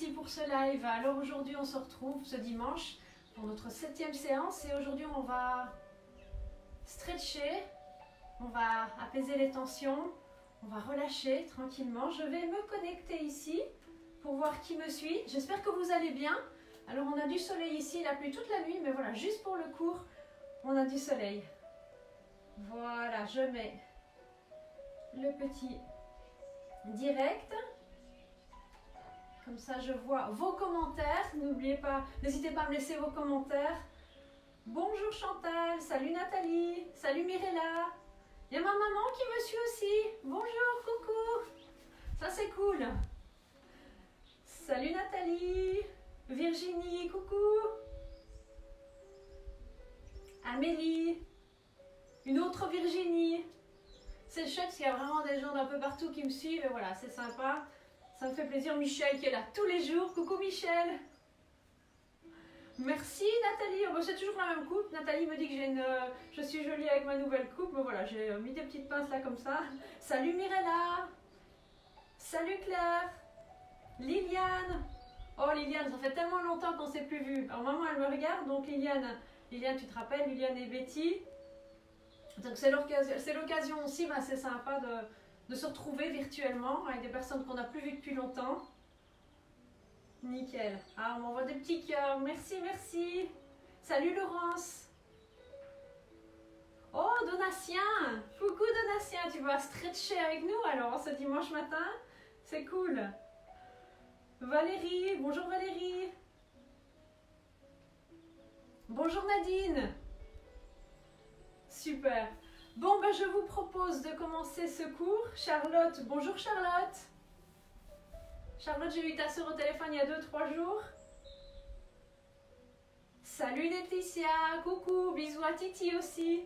remercie pour ce live. Alors aujourd'hui on se retrouve ce dimanche pour notre 7e séance et aujourd'hui on va stretcher, on va apaiser les tensions, on va relâcher tranquillement. Je vais me connecter ici pour voir qui me suit. J'espère que vous allez bien. Alors on a du soleil ici, il a plu toute la nuit, mais voilà, juste pour le cours, on a du soleil. Voilà, je mets le petit direct. Comme ça, je vois vos commentaires. N'oubliez pas, n'hésitez pas à me laisser vos commentaires. Bonjour Chantal, salut Nathalie, salut Mirella. Il y a ma maman qui me suit aussi. Bonjour, coucou. Ça, c'est cool. Salut Nathalie, Virginie, coucou. Amélie, une autre Virginie. C'est chouette parce qu'il y a vraiment des gens d'un peu partout qui me suivent. Et voilà, c'est sympa. Ça me fait plaisir. Michel qui est là tous les jours. Coucou Michel. Merci Nathalie. Oh, c'est toujours la même coupe. Nathalie me dit que je suis jolie avec ma nouvelle coupe. Mais voilà, j'ai mis des petites pinces là comme ça. Salut Mirella. Salut Claire. Liliane. Oh Liliane, ça fait tellement longtemps qu'on ne s'est plus vu. Alors maman elle me regarde. Donc Liliane, tu te rappelles, Liliane et Betty. Donc c'est l'occasion aussi, c'est sympa de se retrouver virtuellement avec des personnes qu'on n'a plus vues depuis longtemps. Nickel. Ah, on m'envoie des petits cœurs. Merci, merci. Salut Laurence. Oh, Donatien. Coucou Donatien, tu vas stretcher avec nous alors ce dimanche matin. C'est cool. Valérie, bonjour Valérie. Bonjour Nadine. Super. Bon, ben, je vous propose de commencer ce cours. Charlotte, bonjour Charlotte. Charlotte, j'ai eu ta soeur au téléphone il y a 2-3 jours. Salut Laetitia, coucou, bisous à Titi aussi.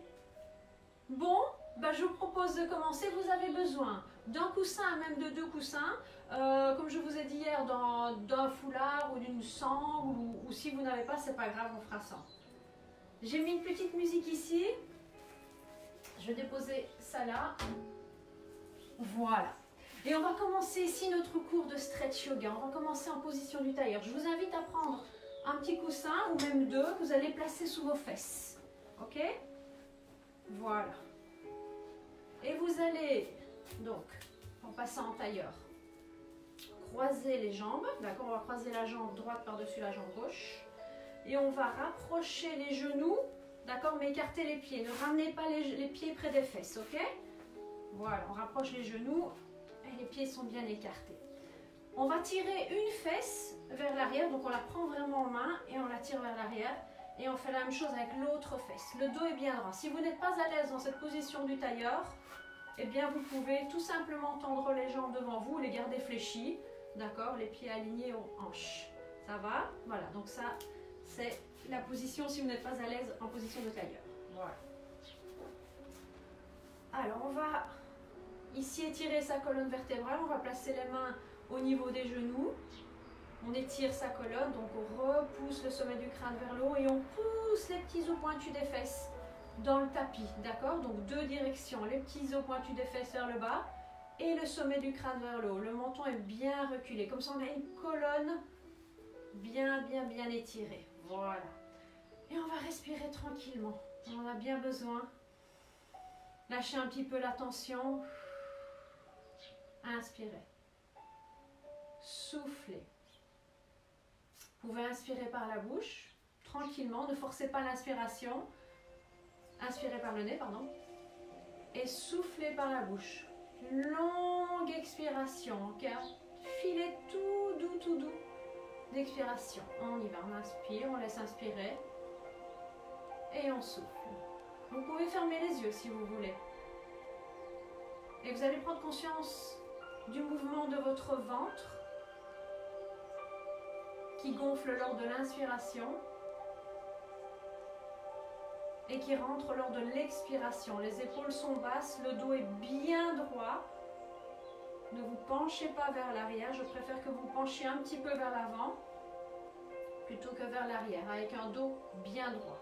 Bon, ben, je vous propose de commencer. Vous avez besoin d'un coussin, même de 2 coussins. Comme je vous ai dit hier, d'un foulard ou d'une sangle. Ou si vous n'avez pas, c'est pas grave, on fera ça. J'ai mis une petite musique ici. Je vais déposer ça là. Voilà. Et on va commencer ici notre cours de stretch yoga. On va commencer en position du tailleur. Je vous invite à prendre un petit coussin ou même 2. Vous allez placer sous vos fesses. Ok? Voilà. Et vous allez, donc, en passant en tailleur, croiser les jambes. D'accord? On va croiser la jambe droite par-dessus la jambe gauche. Et on va rapprocher les genoux. D'accord, mais écartez les pieds. Ne ramenez pas les pieds près des fesses, ok? Voilà, on rapproche les genoux et les pieds sont bien écartés. On va tirer une fesse vers l'arrière, donc on la prend vraiment en main et on la tire vers l'arrière. Et on fait la même chose avec l'autre fesse. Le dos est bien droit. Si vous n'êtes pas à l'aise dans cette position du tailleur, eh bien vous pouvez tout simplement tendre les jambes devant vous, les garder fléchies. D'accord, les pieds alignés aux hanches. Ça va? Voilà, donc ça, c'est la position si vous n'êtes pas à l'aise en position de tailleur. Voilà. Alors on va ici étirer sa colonne vertébrale. On va placer les mains au niveau des genoux. On étire sa colonne, donc on repousse le sommet du crâne vers le haut et on pousse les petits os pointus des fesses dans le tapis. D'accord? Donc 2 directions. Les petits os pointus des fesses vers le bas et le sommet du crâne vers le haut. Le menton est bien reculé. Comme ça on a une colonne bien étirée. Voilà. Et on va respirer tranquillement. On en a bien besoin. Lâchez un petit peu la tension. Inspirez. Soufflez. Vous pouvez inspirer par la bouche, tranquillement. Ne forcez pas l'inspiration. Inspirez par le nez, pardon. Et soufflez par la bouche. Longue expiration. Ok? Filez tout doux. D'expiration. On y va, on inspire, on laisse inspirer et on souffle. Vous pouvez fermer les yeux si vous voulez. Et vous allez prendre conscience du mouvement de votre ventre qui gonfle lors de l'inspiration et qui rentre lors de l'expiration. Les épaules sont basses, le dos est bien droit. Ne vous penchez pas vers l'arrière, je préfère que vous penchiez un petit peu vers l'avant plutôt que vers l'arrière, avec un dos bien droit.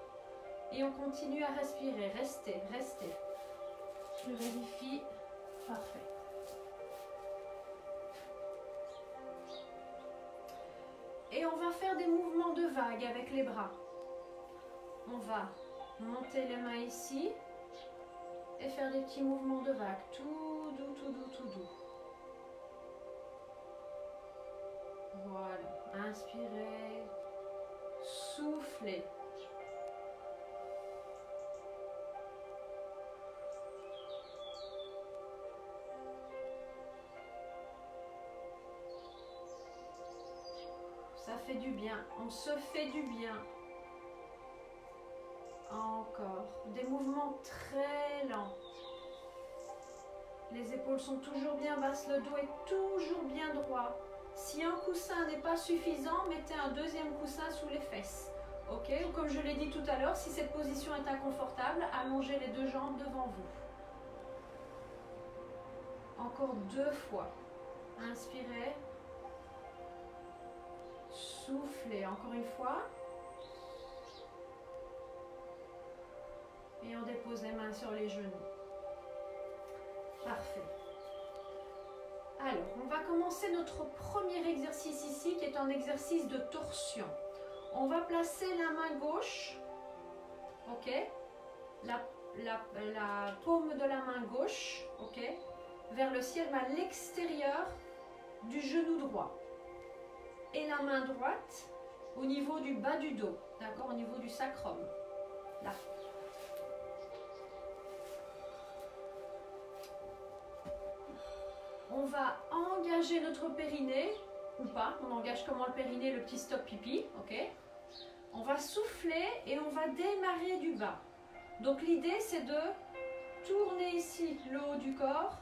Et on continue à respirer, restez. Je vérifie, parfait. faire des mouvements de vague avec les bras. On va monter les mains ici et faire des petits mouvements de vague. Tout doux, tout doux, tout doux. Voilà. Inspirez. Soufflez. Ça fait du bien. On se fait du bien. Encore. Des mouvements très lents. Les épaules sont toujours bien basses. Le dos est toujours bien droit. Si un coussin n'est pas suffisant, mettez un deuxième coussin sous les fesses. Ok? Ou comme je l'ai dit tout à l'heure, si cette position est inconfortable, allongez les deux jambes devant vous. Encore 2 fois. Inspirez. Soufflez. Encore une fois. Et on dépose les mains sur les genoux. Parfait. Alors, on va commencer notre premier exercice ici, qui est un exercice de torsion. On va placer la main gauche, ok, la paume de la main gauche, ok, vers le ciel, à l'extérieur du genou droit. Et la main droite au niveau du bas du dos, d'accord, au niveau du sacrum, là. On va engager notre périnée, ou pas, on engage comment le périnée, le petit stop pipi, ok. On va souffler et on va démarrer du bas. Donc l'idée c'est de tourner ici le haut du corps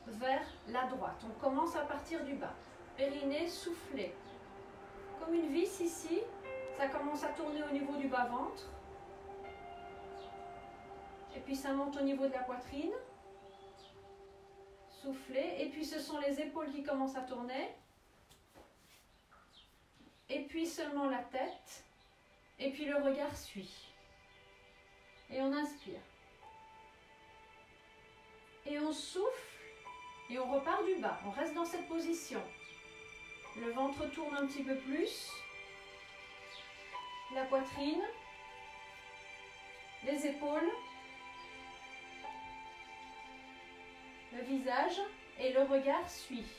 vers la droite. On commence à partir du bas. Périnée, souffler. Comme une vis ici, ça commence à tourner au niveau du bas-ventre. Et puis ça monte au niveau de la poitrine. Souffler, et puis ce sont les épaules qui commencent à tourner, et puis seulement la tête, et puis le regard suit. Et on inspire. Et on souffle, et on repart du bas. On reste dans cette position. Le ventre tourne un petit peu plus, la poitrine, les épaules, le visage et le regard suit.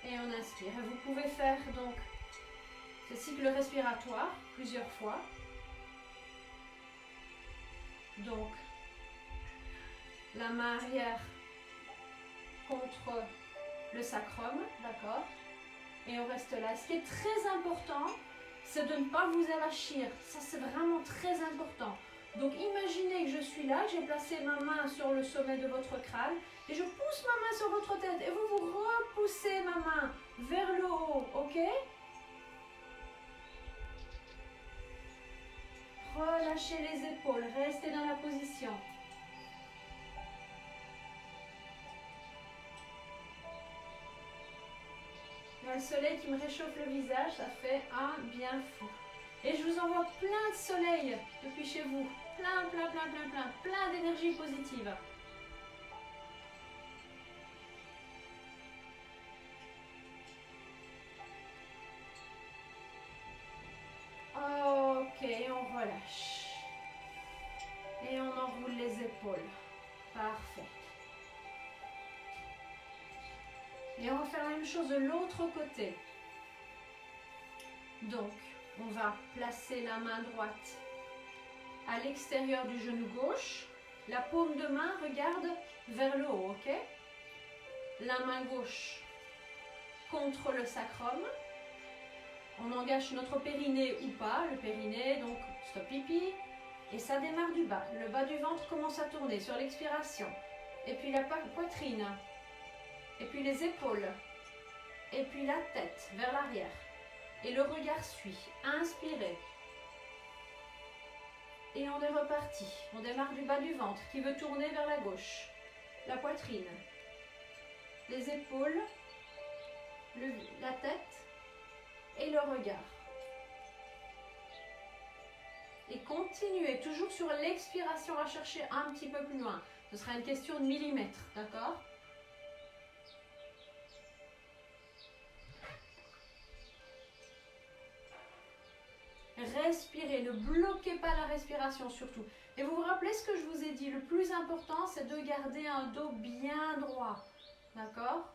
Et on inspire. Et vous pouvez faire donc ce cycle respiratoire plusieurs fois. Donc, la main arrière contre le sacrum, d'accord? Et on reste là. Ce qui est très important, c'est de ne pas vous avachir. Ça, c'est vraiment très important. Donc imaginez que je suis là, j'ai placé ma main sur le sommet de votre crâne et je pousse ma main sur votre tête et vous repoussez ma main vers le haut, ok? Relâchez les épaules, restez dans la position. Il y a le soleil qui me réchauffe le visage, ça fait un bien fou. Et je vous envoie plein de soleil depuis chez vous. Plein d'énergie positive. Ok, on relâche. Et on enroule les épaules. Parfait. Et on va faire la même chose de l'autre côté. Donc, on va placer la main droite à l'extérieur du genou gauche. La paume de main regarde vers le haut, ok? La main gauche contre le sacrum. On engage notre périnée ou pas, le périnée, donc stop pipi. Et ça démarre du bas. Le bas du ventre commence à tourner sur l'expiration. Et puis la poitrine. Et puis les épaules. Et puis la tête vers l'arrière. Et le regard suit. Inspirez. Et on est reparti. On démarre du bas du ventre qui veut tourner vers la gauche. La poitrine. Les épaules. La tête. Et le regard. Et continuez toujours sur l'expiration à chercher un petit peu plus loin. Ce sera une question de millimètres, d'accord? ne bloquez pas la respiration surtout. Et vous vous rappelez ce que je vous ai dit, le plus important c'est de garder un dos bien droit. D'accord?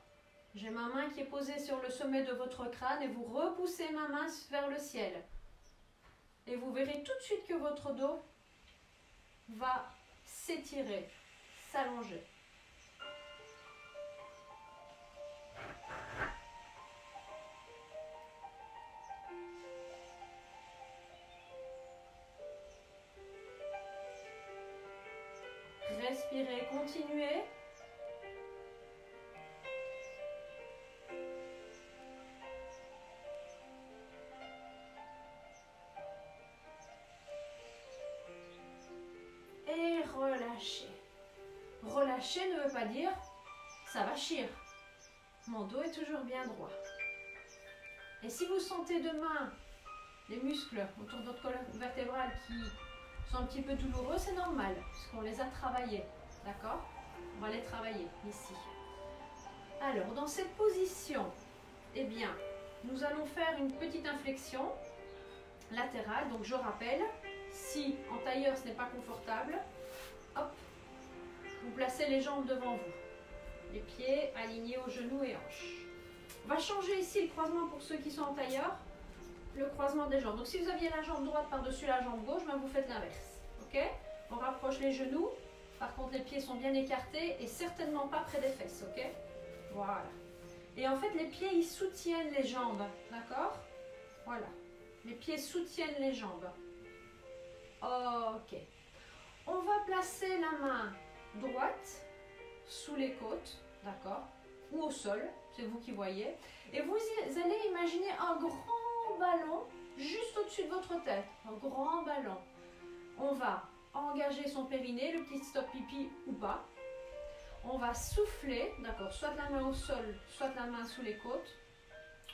J'ai ma main qui est posée sur le sommet de votre crâne et vous repoussez ma main vers le ciel. Et vous verrez tout de suite que votre dos va s'étirer, s'allonger. Respirez, continuez. Et relâchez. Relâcher ne veut pas dire ça va chier. Mon dos est toujours bien droit. Et si vous sentez demain les muscles autour de votre colonne vertébrale qui sont un petit peu douloureux, c'est normal, puisqu'on les a travaillés. D'accord? On va les travailler ici. Alors, dans cette position, eh bien, nous allons faire une petite inflexion latérale. Donc, je rappelle, si en tailleur ce n'est pas confortable, hop, vous placez les jambes devant vous. Les pieds alignés aux genoux et hanches. On va changer ici le croisement pour ceux qui sont en tailleur. Le croisement des jambes. Donc si vous aviez la jambe droite par-dessus la jambe gauche, ben vous faites l'inverse. Ok? On rapproche les genoux. Par contre, les pieds sont bien écartés et certainement pas près des fesses. Ok? Voilà. Et en fait, les pieds, ils soutiennent les jambes. D'accord? Voilà. Les pieds soutiennent les jambes. Ok. On va placer la main droite sous les côtes. D'accord? Ou au sol. C'est vous qui voyez. Et vous allez imaginer un grand ballon juste au-dessus de votre tête. Un grand ballon. On va engager son périnée, le petit stop pipi ou pas. On va souffler, d'accord, soit la main au sol, soit la main sous les côtes.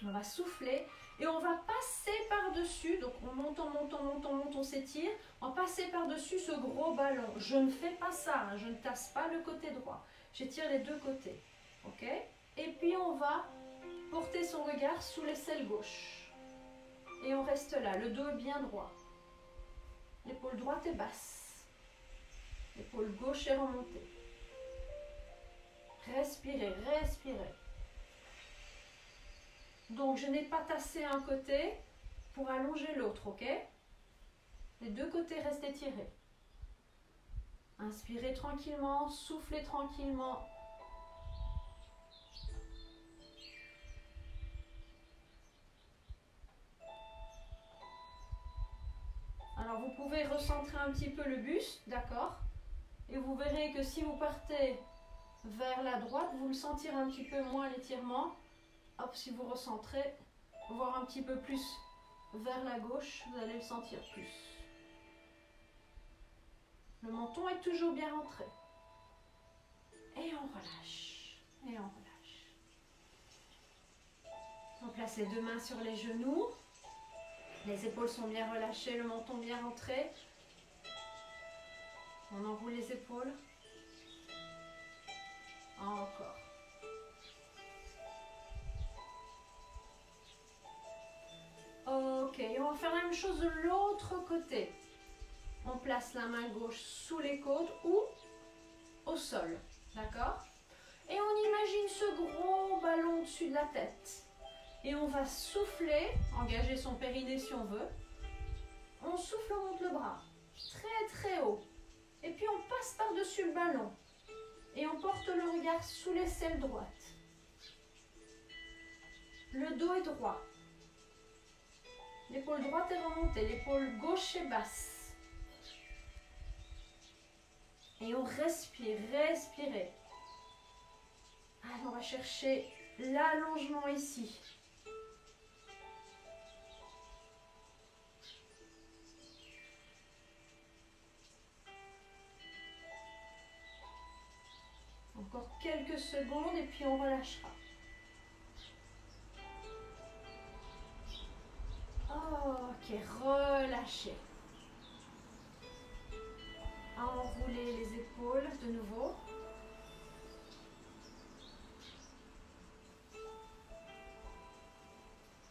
On va souffler et on va passer par-dessus. Donc on monte, on monte, on monte, on monte, on s'étire. On va passer par-dessus ce gros ballon. Je ne fais pas ça, hein, je ne tasse pas le côté droit. J'étire les deux côtés. Ok? Et puis on va porter son regard sous l'aisselle gauche. Et on reste là, le dos est bien droit. L'épaule droite est basse. L'épaule gauche est remontée. Respirez, respirez. Donc je n'ai pas tassé un côté pour allonger l'autre, ok? Les deux côtés restent étirés. Inspirez tranquillement, soufflez tranquillement. Alors vous pouvez recentrer un petit peu le buste, d'accord? Et vous verrez que si vous partez vers la droite, vous le sentirez un petit peu moins l'étirement. Hop, si vous recentrez, voire un petit peu plus vers la gauche, vous allez le sentir plus. Le menton est toujours bien rentré. Et on relâche. Et on relâche. On place les deux mains sur les genoux. Les épaules sont bien relâchées, le menton bien rentré. On enroule les épaules. Encore. Ok, on va faire la même chose de l'autre côté. On place la main gauche sous les côtes ou au sol. D'accord? Et on imagine ce gros ballon au-dessus de la tête. Et on va souffler, engager son périnée si on veut. On souffle, on monte le bras. Très très haut. Et puis on passe par-dessus le ballon. Et on porte le regard sous l'aisselle droite. Le dos est droit. L'épaule droite est remontée. L'épaule gauche est basse. Et on respire, respirez. Allez, on va chercher l'allongement ici. Encore quelques secondes et puis on relâchera. Ok, relâchez. Enroulez les épaules de nouveau.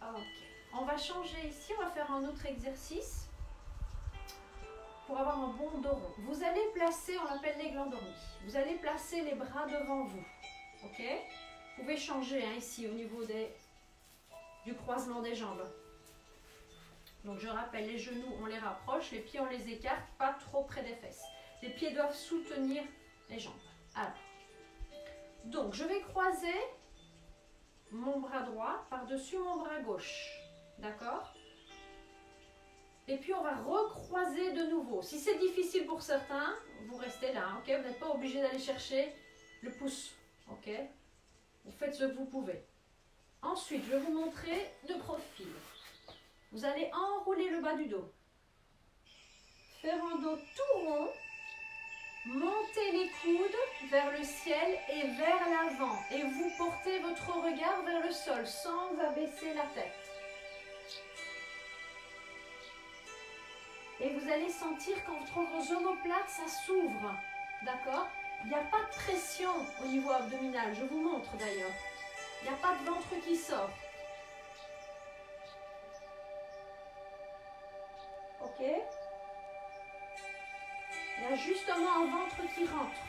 Ok, on va changer ici, on va faire un autre exercice. pour avoir un bon dos rond. Vous allez placer, on l'appelle l'aigle endormi. Vous allez placer les bras devant vous. Ok? Vous pouvez changer hein, ici au niveau du croisement des jambes. Donc je rappelle, les genoux, on les rapproche, les pieds, on les écarte, pas trop près des fesses. Les pieds doivent soutenir les jambes. Alors, donc je vais croiser mon bras droit par-dessus mon bras gauche. D'accord? Et puis on va recroiser de nouveau. Si c'est difficile pour certains, vous restez là, ok? Vous n'êtes pas obligé d'aller chercher le pouce, ok? Vous faites ce que vous pouvez. Ensuite, je vais vous montrer de profil. Vous allez enrouler le bas du dos. Faire un dos tout rond. Montez les coudes vers le ciel et vers l'avant. Et vous portez votre regard vers le sol sans abaisser la tête. Et vous allez sentir qu'entre vos omoplates, ça s'ouvre. D'accord? Il n'y a pas de pression au niveau abdominal. Je vous montre d'ailleurs. Il n'y a pas de ventre qui sort. Ok? Il y a justement un ventre qui rentre.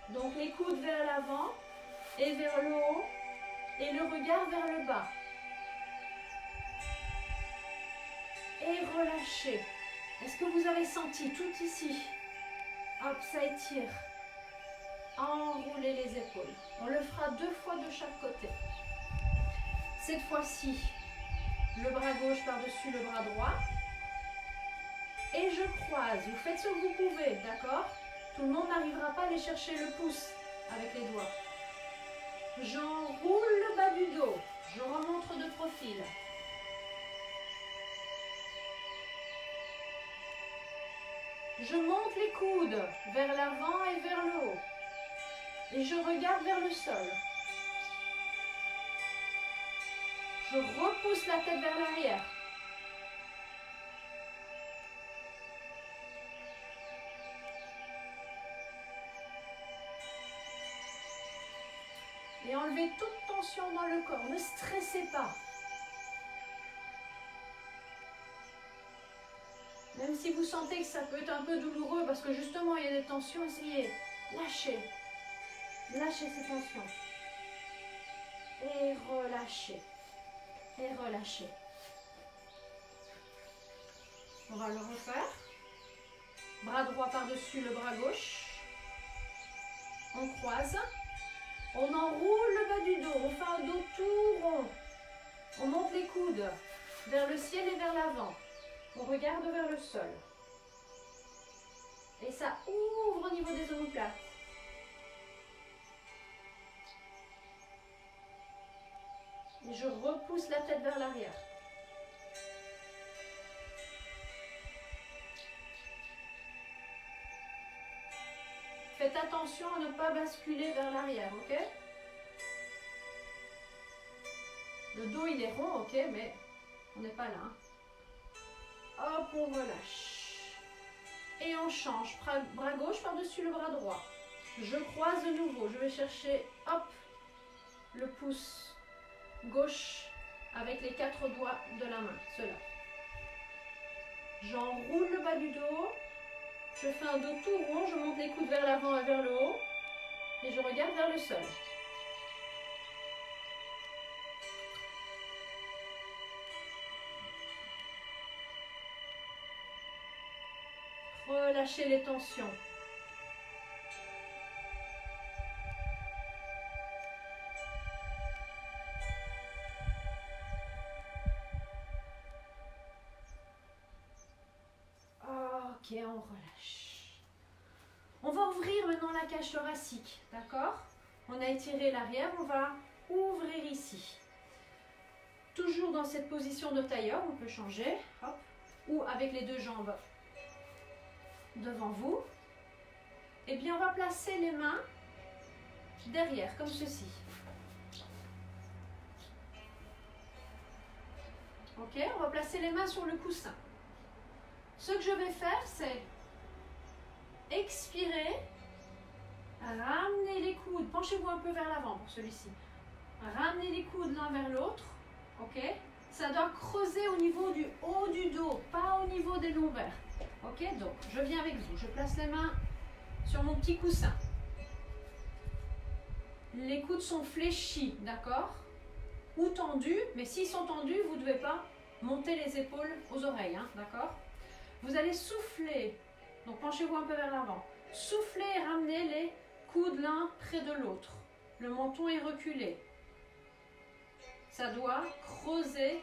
Donc les coudes vers l'avant et vers le haut et le regard vers le bas. Et relâchez. Est-ce que vous avez senti tout ici? Hop, ça étire. Enroulez les épaules. On le fera 2 fois de chaque côté. Cette fois-ci, le bras gauche par-dessus le bras droit. Et je croise. Vous faites ce que vous pouvez, d'accord? Tout le monde n'arrivera pas à aller chercher le pouce avec les doigts. J'enroule le bas du dos. Je remonte de profil. Je monte les coudes vers l'avant et vers le haut. Et je regarde vers le sol. Je repousse la tête vers l'arrière. Et enlevez toute tension dans le corps. Ne stressez pas. Même si vous sentez que ça peut être un peu douloureux parce que justement il y a des tensions, essayez. Lâchez. Lâchez ces tensions. Et relâchez. Et relâchez. On va le refaire. Bras droit par-dessus le bras gauche. On croise. On enroule le bas du dos. On fait un dos tout rond. On monte les coudes vers le ciel et vers l'avant. On regarde vers le sol. Et ça ouvre au niveau des omoplates. Et je repousse la tête vers l'arrière. Faites attention à ne pas basculer vers l'arrière, ok? Le dos il est rond, ok, mais on n'est pas là. Hein. Hop, on relâche. Et on change. Bras gauche par-dessus le bras droit. Je croise de nouveau. Je vais chercher, hop, le pouce gauche avec les 4 doigts de la main. Cela. J'enroule le bas du dos. Je fais un dos tout rond. Je monte les coudes vers l'avant et vers le haut. Et je regarde vers le sol. Relâchez les tensions. Ok, on relâche. On va ouvrir maintenant la cage thoracique, d'accord? On a étiré l'arrière, on va ouvrir ici. Toujours dans cette position de tailleur, on peut changer, hop, ou avec les 2 jambes devant vous. Et bien on va placer les mains derrière, comme ceci. Ok, on va placer les mains sur le coussin. Ce que je vais faire, c'est expirer, ramener les coudes, penchez-vous un peu vers l'avant pour celui-ci. Ramenez les coudes l'un vers l'autre, ok? ça doit creuser au niveau du haut du dos, pas au niveau des lombaires. Ok, donc je viens avec vous, je place les mains sur mon petit coussin. Les coudes sont fléchis, d'accord? Ou tendus, mais s'ils sont tendus, vous ne devez pas monter les épaules aux oreilles, hein, d'accord? Vous allez souffler, donc penchez-vous un peu vers l'avant. Soufflez et ramenez les coudes l'un près de l'autre. Le menton est reculé. Ça doit creuser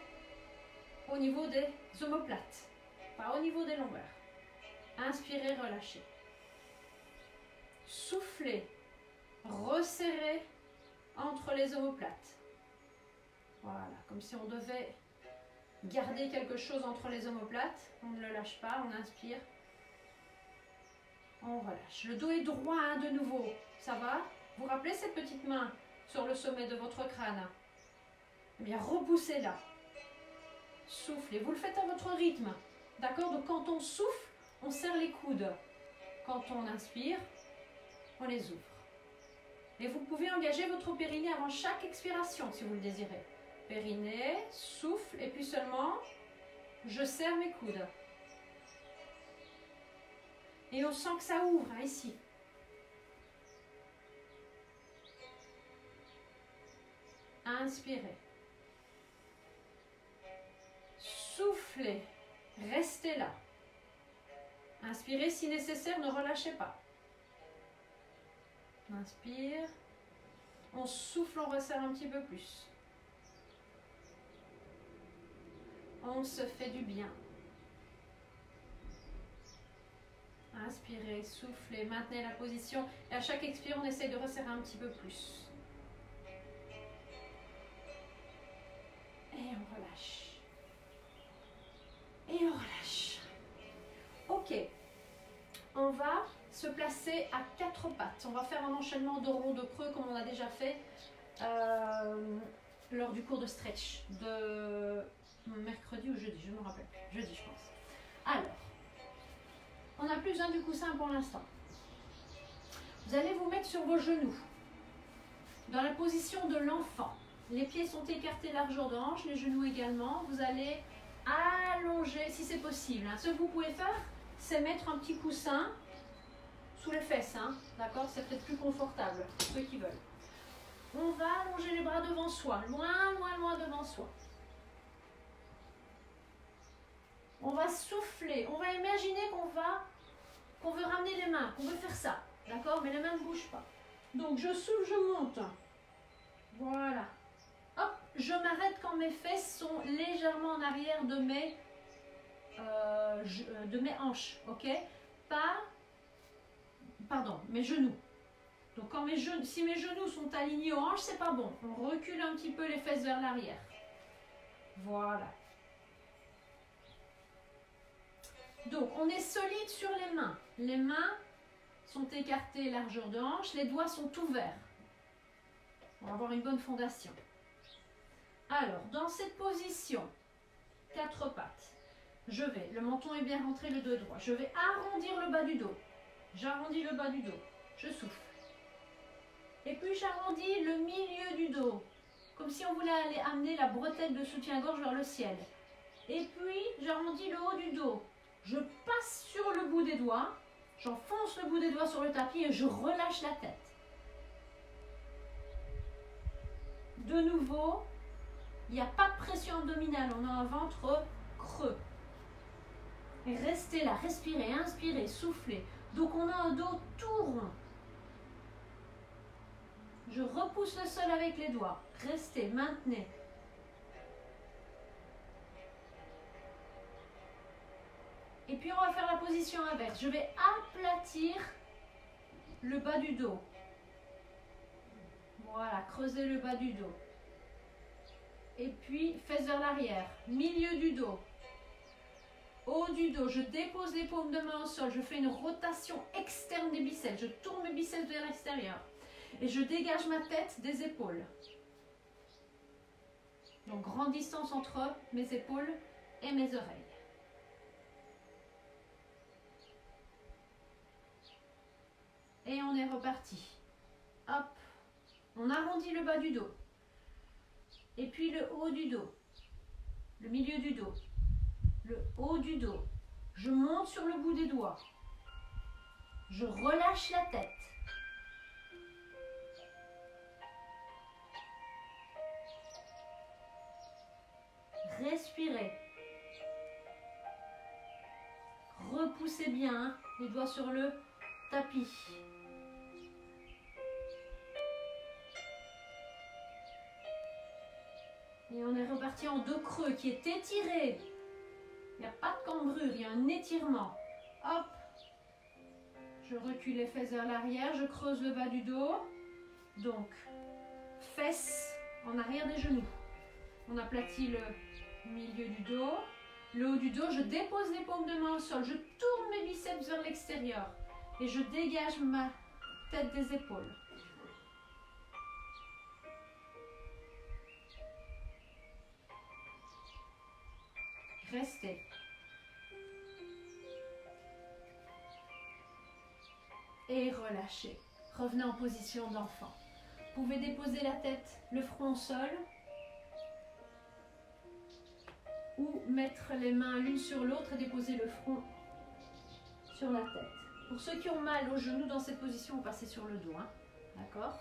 au niveau des omoplates, pas au niveau des lombaires. Inspirez, relâchez. Soufflez, resserrez entre les omoplates. Voilà, comme si on devait garder quelque chose entre les omoplates. On ne le lâche pas, on inspire. On relâche. Le dos est droit, hein, de nouveau. Ça va? Vous rappelez cette petite main sur le sommet de votre crâne? Eh bien, repoussez-la. Soufflez. Vous le faites à votre rythme. D'accord? Donc, quand on souffle, on serre les coudes. Quand on inspire, on les ouvre. Et vous pouvez engager votre périnée avant chaque expiration, si vous le désirez. Périnée, souffle, et puis seulement, je serre mes coudes. Et on sent que ça ouvre, hein, ici. Inspirez. Soufflez. Restez là. Inspirez si nécessaire, ne relâchez pas. Inspire. On souffle, on resserre un petit peu plus. On se fait du bien. Inspirez, soufflez, maintenez la position. Et à chaque expire, on essaye de resserrer un petit peu plus. Et on relâche. Et on relâche. Ok. On va se placer à quatre pattes. On va faire un enchaînement de ronds de creux comme on a déjà fait lors du cours de stretch de mercredi ou jeudi, je ne me rappelle plus. Jeudi, je pense. Alors, on n'a plus besoin du coussin pour l'instant. Vous allez vous mettre sur vos genoux, dans la position de l'enfant. Les pieds sont écartés largeur de hanche, les genoux également. Vous allez allonger, si c'est possible. Hein. Ce que vous pouvez faire, c'est mettre un petit coussin sous les fesses. Hein. D'accord? C'est peut-être plus confortable pour ceux qui veulent. On va allonger les bras devant soi, loin, loin, loin devant soi. On va souffler, on va imaginer qu'on veut ramener les mains, qu'on veut faire ça, d'accord? Mais les mains ne bougent pas. Donc je souffle, je monte. Voilà. Hop, je m'arrête quand mes fesses sont légèrement en arrière de mes hanches, ok? Pas, pardon, mes genoux. Donc quand si mes genoux sont alignés aux hanches, c'est pas bon. On recule un petit peu les fesses vers l'arrière. Voilà. Donc, on est solide sur les mains. Les mains sont écartées largeur de hanche. Les doigts sont ouverts. On va avoir une bonne fondation. Alors, dans cette position, quatre pattes, le menton est bien rentré, le dos est droit. Je vais arrondir le bas du dos. J'arrondis le bas du dos. Je souffle. Et puis, j'arrondis le milieu du dos. Comme si on voulait aller amener la bretelle de soutien-gorge vers le ciel. Et puis, j'arrondis le haut du dos. Je passe sur le bout des doigts, j'enfonce le bout des doigts sur le tapis et je relâche la tête. De nouveau, il n'y a pas de pression abdominale, on a un ventre creux. Et restez là, respirez, inspirez, soufflez. Donc on a un dos tout rond. Je repousse le sol avec les doigts. Restez, maintenez. Et puis on va faire la position inverse. Je vais aplatir le bas du dos. Voilà, creuser le bas du dos. Et puis fesses vers l'arrière, milieu du dos, haut du dos. Je dépose les paumes de main au sol. Je fais une rotation externe des biceps. Je tourne mes biceps vers l'extérieur. Et je dégage ma tête des épaules. Donc grande distance entre mes épaules et mes oreilles. Et on est reparti. Hop. On arrondit le bas du dos. Et puis le haut du dos. le milieu du dos, le haut du dos. Je monte sur le bout des doigts. Je relâche la tête. Respirez. Repoussez bien les doigts sur le tapis. Et on est reparti en dos creux qui est étiré. Il n'y a pas de cambrure, il y a un étirement. Hop. Je recule les fesses vers l'arrière, je creuse le bas du dos. Donc, fesses en arrière des genoux. On aplatit le milieu du dos. Le haut du dos, je dépose les paumes de main au sol. Je tourne mes biceps vers l'extérieur. Et je dégage ma tête des épaules. Restez. Et relâchez. Revenez en position d'enfant. Vous pouvez déposer la tête, le front au sol. Ou mettre les mains l'une sur l'autre et déposer le front sur la tête. Pour ceux qui ont mal aux genoux dans cette position, vous passez sur le dos. Hein. D'accord?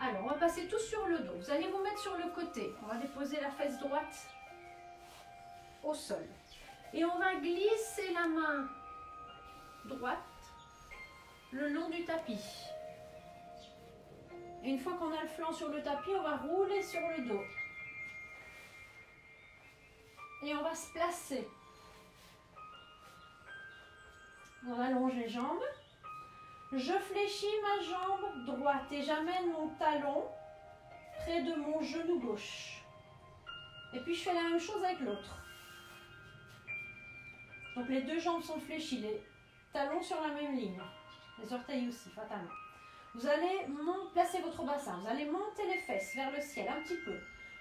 Alors, on va passer tous sur le dos. Vous allez vous mettre sur le côté. On va déposer la fesse droite au sol. Et on va glisser la main droite le long du tapis. Et une fois qu'on a le flanc sur le tapis, on va rouler sur le dos. Et on va se placer. On allonge les jambes. Je fléchis ma jambe droite et j'amène mon talon près de mon genou gauche. Et puis je fais la même chose avec l'autre. Donc les deux jambes sont fléchies, les talons sur la même ligne. Les orteils aussi, fatalement. Vous allez placer votre bassin, vous allez monter les fesses vers le ciel un petit peu.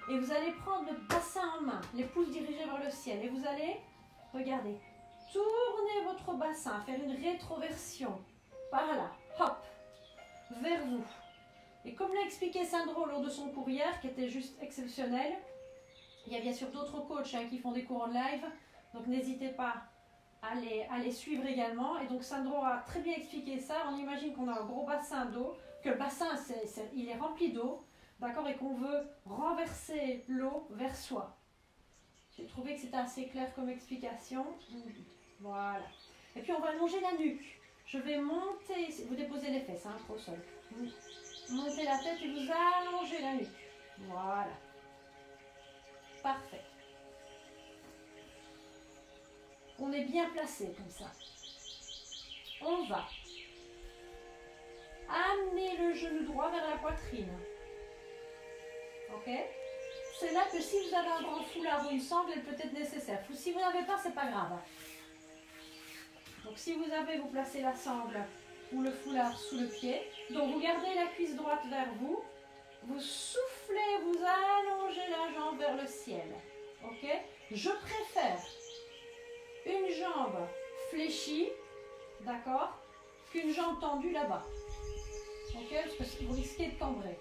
Et vous allez prendre le bassin en main, les pouces dirigés vers le ciel. Et vous allez, regardez, tourner votre bassin, faire une rétroversion. Par là, hop, vers vous. Et comme l'a expliqué Sandro lors de son cours hier, qui était juste exceptionnel, il y a bien sûr d'autres coachs qui font des cours en live, donc n'hésitez pas à les suivre également. Et donc Sandro a très bien expliqué ça. On imagine qu'on a un gros bassin d'eau, que le bassin il est rempli d'eau, d'accord, et qu'on veut renverser l'eau vers soi. J'ai trouvé que c'était assez clair comme explication. Voilà. Et puis on va allonger la nuque. Je vais monter, vous déposez les fesses au sol. Vous montez la tête et vous allongez la nuque. Voilà. Parfait. On est bien placé comme ça. On va amener le genou droit vers la poitrine. Ok? C'est là que si vous avez un grand foulard ou une sangle, elle peut être nécessaire. Si vous n'avez pas, c'est pas grave. Donc si vous avez, vous placez la sangle ou le foulard sous le pied. Donc vous gardez la cuisse droite vers vous. Vous soufflez, vous allongez la jambe vers le ciel. Ok? Je préfère une jambe fléchie, d'accord, qu'une jambe tendue là-bas. Ok? Parce que vous risquez de cambrer.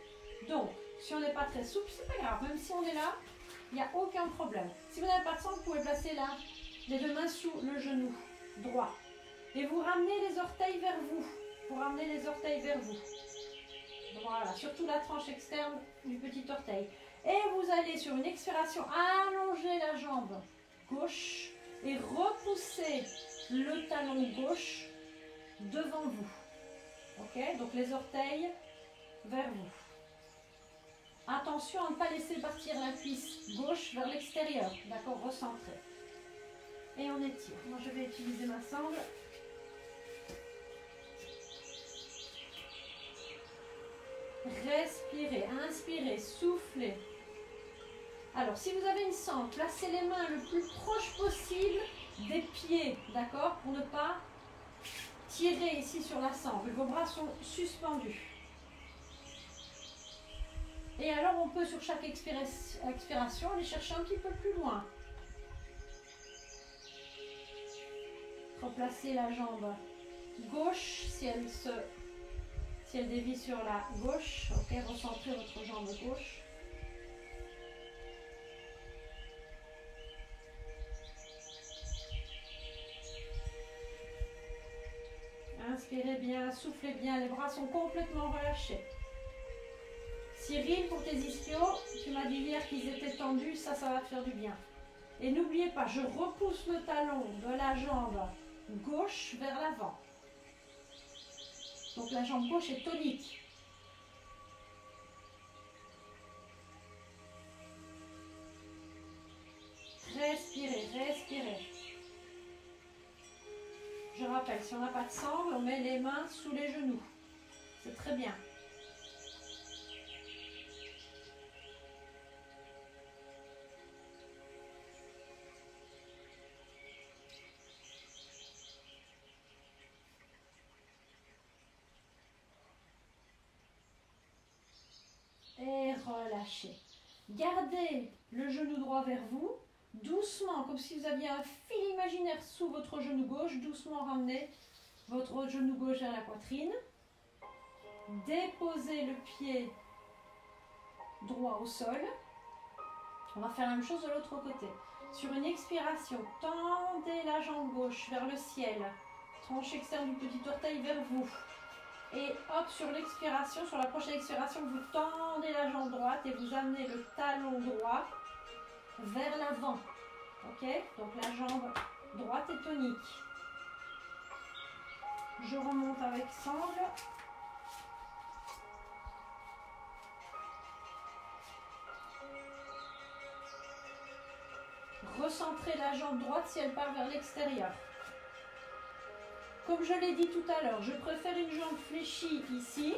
Donc, si on n'est pas très souple, c'est pas grave. Même si on est là, il n'y a aucun problème. Si vous n'avez pas de sangle, vous pouvez placer là les deux mains sous le genou droit. Et vous ramenez les orteils vers vous. Vous ramenez les orteils vers vous. Voilà, surtout la tranche externe du petit orteil. Et vous allez sur une expiration allonger la jambe gauche et repousser le talon gauche devant vous. Ok? Donc les orteils vers vous. Attention à ne pas laisser partir la cuisse gauche vers l'extérieur. D'accord? Recentré. Et on étire. Moi je vais utiliser ma sangle. Respirez, inspirez, soufflez. Alors, si vous avez une sangle, placez les mains le plus proche possible des pieds, d'accord? Pour ne pas tirer ici sur la sangle. Vos bras sont suspendus. Et alors, on peut sur chaque expiration aller chercher un petit peu plus loin. Replacer la jambe gauche si elle se Si elle dévie sur la gauche, ok, recentrez votre jambe gauche. Inspirez bien, soufflez bien, les bras sont complètement relâchés. Cyril, pour tes ischios, tu m'as dit hier qu'ils étaient tendus, ça va te faire du bien. Et n'oubliez pas, je repousse le talon de la jambe gauche vers l'avant. Donc la jambe gauche est tonique. Respirez, respirez. Je rappelle, si on n'a pas de sangle, on met les mains sous les genoux. C'est très bien. Et relâchez. Gardez le genou droit vers vous. Doucement, comme si vous aviez un fil imaginaire sous votre genou gauche. Doucement ramenez votre genou gauche vers la poitrine. Déposez le pied droit au sol. On va faire la même chose de l'autre côté. Sur une expiration, tendez la jambe gauche vers le ciel. Tranche externe du petit orteil vers vous. Et hop, sur l'expiration, sur la prochaine expiration, vous tendez la jambe droite et vous amenez le talon droit vers l'avant. Ok? Donc la jambe droite est tonique. Je remonte avec sangle. Recentrez la jambe droite si elle part vers l'extérieur. Comme je l'ai dit tout à l'heure, je préfère une jambe fléchie ici.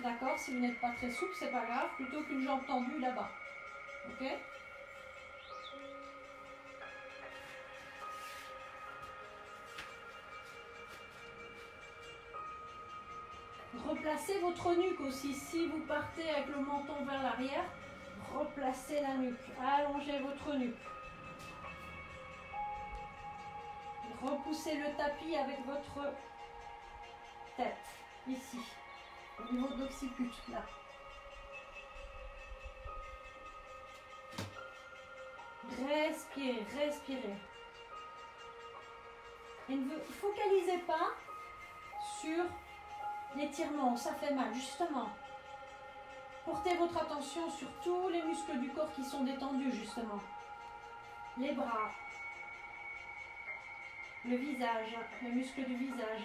D'accord? Si vous n'êtes pas très souple, c'est pas grave. Plutôt qu'une jambe tendue là-bas. Ok? Replacez votre nuque aussi. Si vous partez avec le menton vers l'arrière, replacez la nuque. Allongez votre nuque. Repoussez le tapis avec votre tête, ici, au niveau de l'occiput, là. Respirez, respirez. Et ne vous focalisez pas sur l'étirement, ça fait mal, justement. Portez votre attention sur tous les muscles du corps qui sont détendus, justement. Les bras, le visage, les muscles du visage,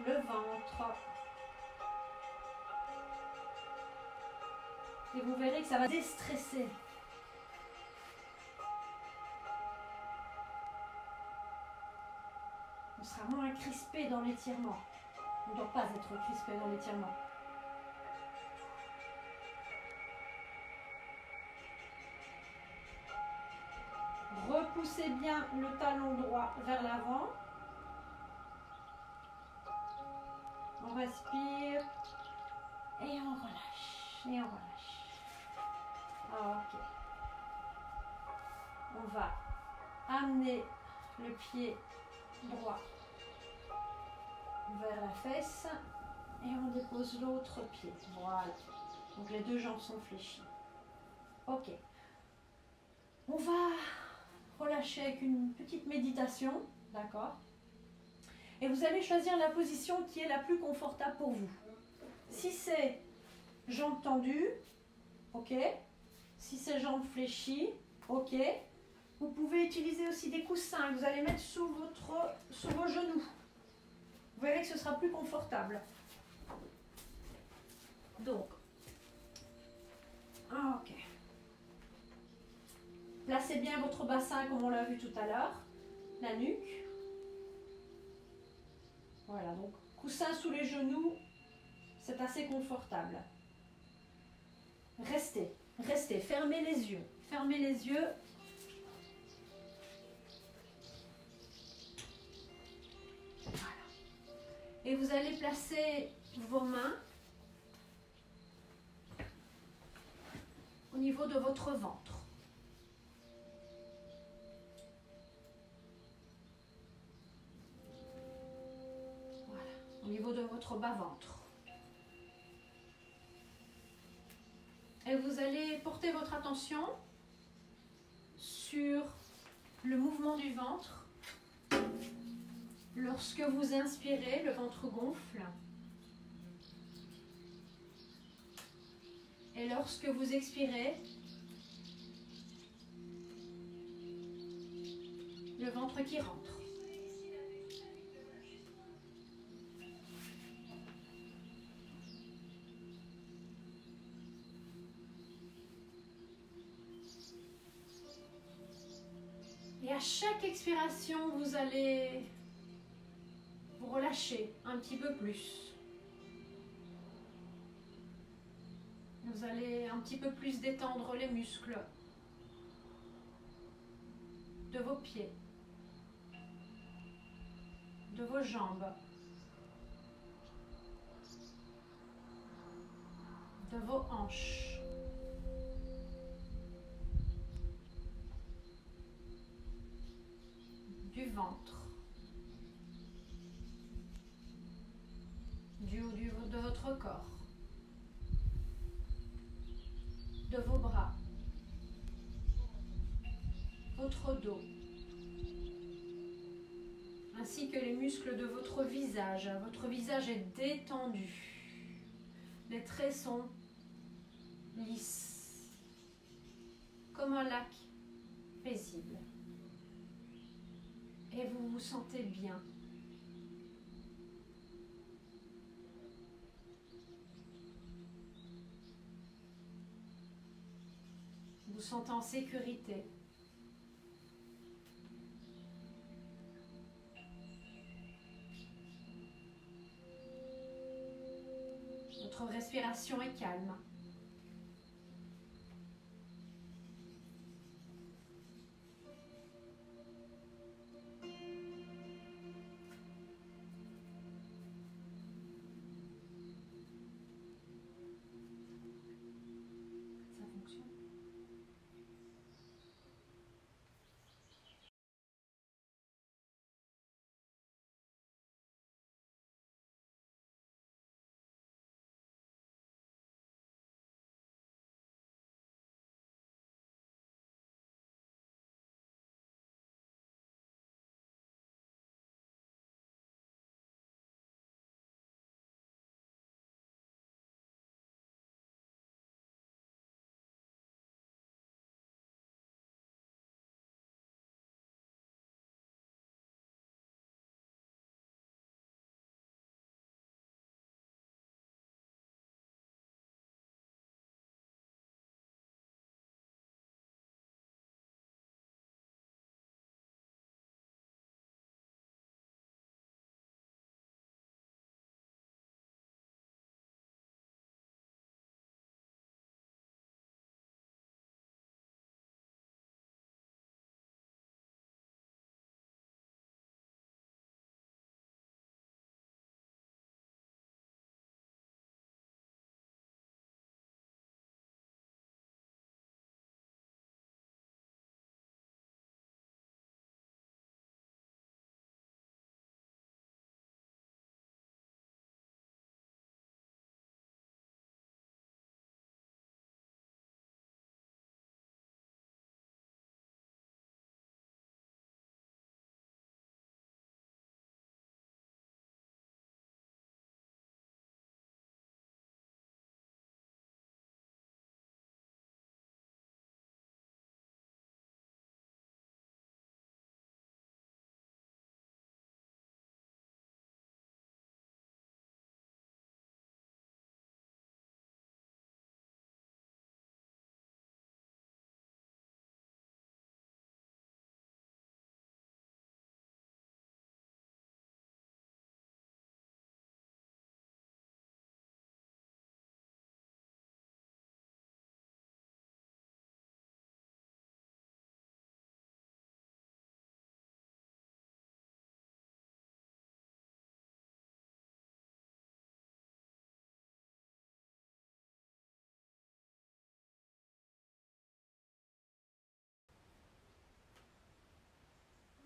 le ventre. Et vous verrez que ça va déstresser. On sera moins crispé dans l'étirement. On ne doit pas être crispé dans l'étirement. Repoussez bien le talon droit vers l'avant. On respire et on relâche. Et on relâche. Ok. On va amener le pied droit vers la fesse et on dépose l'autre pied. Voilà. Donc les deux jambes sont fléchies. Ok. On va relâcher avec une petite méditation, d'accord? Et vous allez choisir la position qui est la plus confortable pour vous. Si c'est jambes tendues, ok. Si c'est jambes fléchies, ok. Vous pouvez utiliser aussi des coussins que vous allez mettre sous vos genoux. Vous verrez que ce sera plus confortable. Donc, ok. Placez bien votre bassin comme on l'a vu tout à l'heure, la nuque. Voilà, donc coussin sous les genoux, c'est assez confortable. Restez, restez, fermez les yeux. Fermez les yeux. Voilà. Et vous allez placer vos mains au niveau de votre ventre. votre bas-ventre. Et vous allez porter votre attention sur le mouvement du ventre. Lorsque vous inspirez, le ventre gonfle. Et lorsque vous expirez, le ventre qui rentre. Et à chaque expiration, vous allez vous relâcher un petit peu plus. Vous allez un petit peu plus détendre les muscles de vos pieds, de vos jambes, de vos hanches. Du ventre, du haut de votre corps, de vos bras, votre dos, ainsi que les muscles de votre visage. Votre visage est détendu, les traits sont lisses, comme un lac paisible. Et vous vous sentez bien. Vous vous sentez en sécurité. Votre respiration est calme.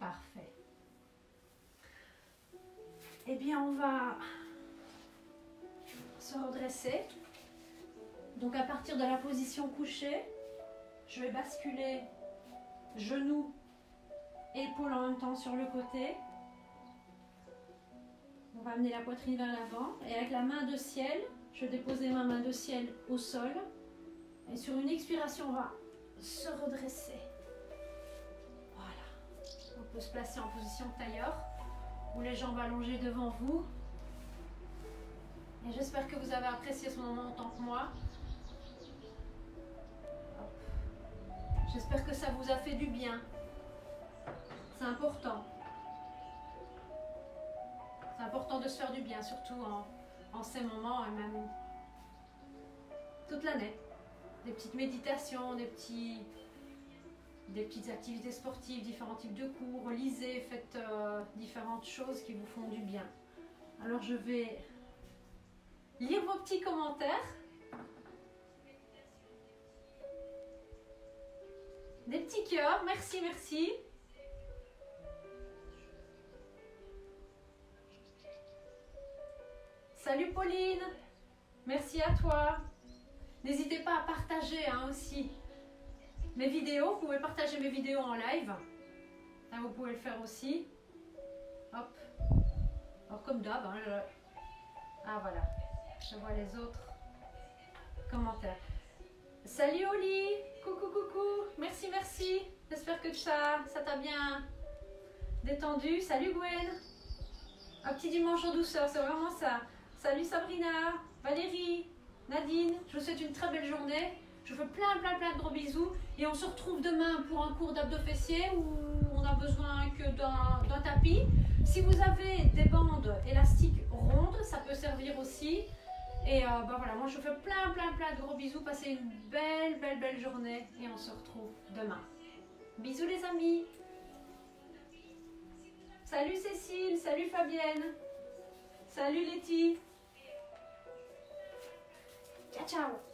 Parfait. Eh bien, on va se redresser. Donc à partir de la position couchée, je vais basculer genoux, épaules en même temps sur le côté. On va amener la poitrine vers l'avant et avec la main de ciel, je vais déposer ma main de ciel au sol. Et sur une expiration, on va se redresser. Voilà. On peut se placer en position tailleur ou les jambes allongées devant vous. Et j'espère que vous avez apprécié ce moment en tant que moi. J'espère que ça vous a fait du bien. C'est important. C'est important de se faire du bien, surtout en ces moments et même toute l'année. Des petites méditations, des petites activités sportives, différents types de cours, lisez, faites différentes choses qui vous font du bien. Alors je vais lire vos petits commentaires. Des petits cœurs, merci, merci. Salut Pauline, merci à toi. N'hésitez pas à partager aussi mes vidéos. Vous pouvez partager mes vidéos en live. Là, vous pouvez le faire aussi. Hop. Alors comme d'hab. Ah voilà. Je vois les autres commentaires. Salut Oli. Coucou, coucou. Merci, merci. J'espère que ça t'a bien détendu. Salut Gwen. Un petit dimanche en douceur, c'est vraiment ça. Salut Sabrina, Valérie, Nadine. Je vous souhaite une très belle journée. Je vous fais plein de gros bisous. Et on se retrouve demain pour un cours d'abdos fessiers où on a besoin que d'un tapis. Si vous avez des bandes élastiques rondes, ça peut servir aussi. Et voilà, moi je vous fais plein de gros bisous. Passez une belle journée et on se retrouve demain. Bisous les amis. Salut Cécile, salut Fabienne. Salut Letty. Ciao ciao.